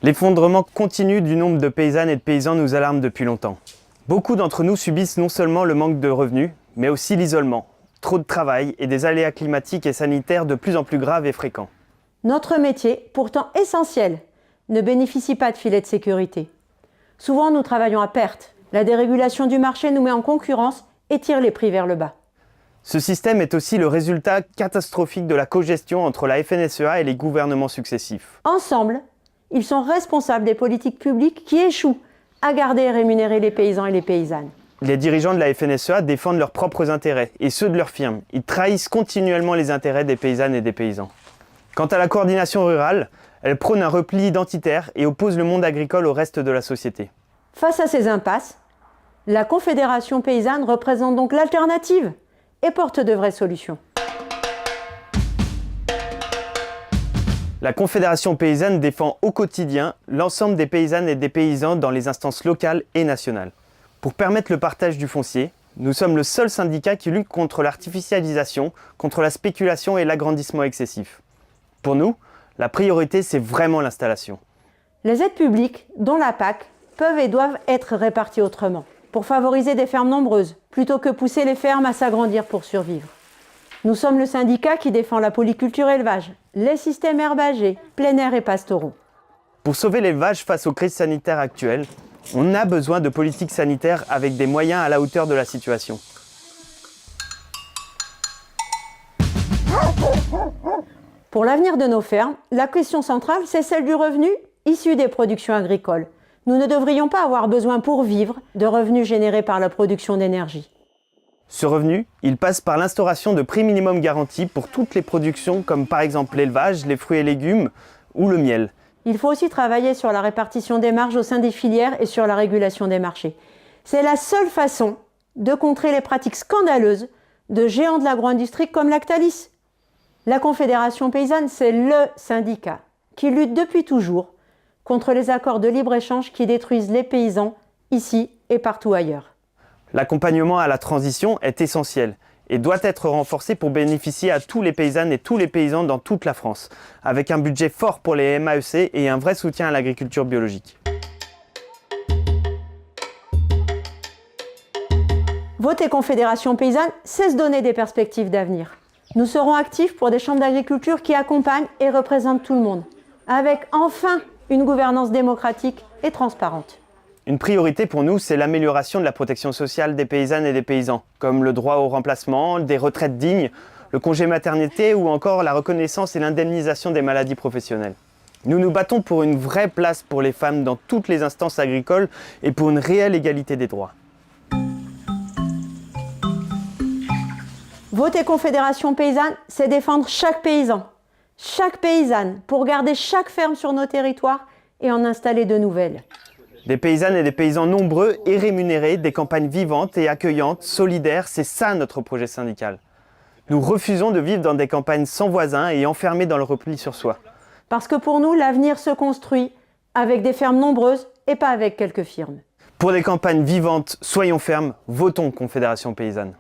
L'effondrement continu du nombre de paysannes et de paysans nous alarme depuis longtemps. Beaucoup d'entre nous subissent non seulement le manque de revenus, mais aussi l'isolement, trop de travail et des aléas climatiques et sanitaires de plus en plus graves et fréquents. Notre métier, pourtant essentiel, ne bénéficie pas de filet de sécurité. Souvent, nous travaillons à perte. La dérégulation du marché nous met en concurrence et tire les prix vers le bas. Ce système est aussi le résultat catastrophique de la cogestion entre la FNSEA et les gouvernements successifs. Ensemble, ils sont responsables des politiques publiques qui échouent à garder et rémunérer les paysans et les paysannes. Les dirigeants de la FNSEA défendent leurs propres intérêts et ceux de leurs firmes. Ils trahissent continuellement les intérêts des paysannes et des paysans. Quant à la coordination rurale, elle prône un repli identitaire et oppose le monde agricole au reste de la société. Face à ces impasses, la Confédération paysanne représente donc l'alternative et porte de vraies solutions. La Confédération paysanne défend au quotidien l'ensemble des paysannes et des paysans dans les instances locales et nationales. Pour permettre le partage du foncier, nous sommes le seul syndicat qui lutte contre l'artificialisation, contre la spéculation et l'agrandissement excessif. Pour nous, la priorité, c'est vraiment l'installation. Les aides publiques, dont la PAC, peuvent et doivent être réparties autrement, pour favoriser des fermes nombreuses, plutôt que pousser les fermes à s'agrandir pour survivre. Nous sommes le syndicat qui défend la polyculture élevage, les systèmes herbagers, plein air et pastoraux. Pour sauver l'élevage face aux crises sanitaires actuelles, on a besoin de politiques sanitaires avec des moyens à la hauteur de la situation. Pour l'avenir de nos fermes, la question centrale, c'est celle du revenu issu des productions agricoles. Nous ne devrions pas avoir besoin pour vivre de revenus générés par la production d'énergie. Ce revenu, il passe par l'instauration de prix minimum garantis pour toutes les productions comme par exemple l'élevage, les fruits et légumes ou le miel. Il faut aussi travailler sur la répartition des marges au sein des filières et sur la régulation des marchés. C'est la seule façon de contrer les pratiques scandaleuses de géants de l'agro-industrie comme Lactalis. La Confédération paysanne, c'est le syndicat qui lutte depuis toujours contre les accords de libre-échange qui détruisent les paysans ici et partout ailleurs. L'accompagnement à la transition est essentiel et doit être renforcé pour bénéficier à tous les paysannes et tous les paysans dans toute la France, avec un budget fort pour les MAEC et un vrai soutien à l'agriculture biologique. Voter Confédération paysanne, c'est se donner des perspectives d'avenir. Nous serons actifs pour des chambres d'agriculture qui accompagnent et représentent tout le monde, avec enfin une gouvernance démocratique et transparente. Une priorité pour nous, c'est l'amélioration de la protection sociale des paysannes et des paysans, comme le droit au remplacement, des retraites dignes, le congé maternité ou encore la reconnaissance et l'indemnisation des maladies professionnelles. Nous nous battons pour une vraie place pour les femmes dans toutes les instances agricoles et pour une réelle égalité des droits. Voter Confédération paysanne, c'est défendre chaque paysan, chaque paysanne, pour garder chaque ferme sur nos territoires et en installer de nouvelles. Des paysannes et des paysans nombreux et rémunérés, des campagnes vivantes et accueillantes, solidaires, c'est ça notre projet syndical. Nous refusons de vivre dans des campagnes sans voisins et enfermés dans le repli sur soi. Parce que pour nous, l'avenir se construit avec des fermes nombreuses et pas avec quelques firmes. Pour des campagnes vivantes, soyons fermes, votons Confédération paysanne.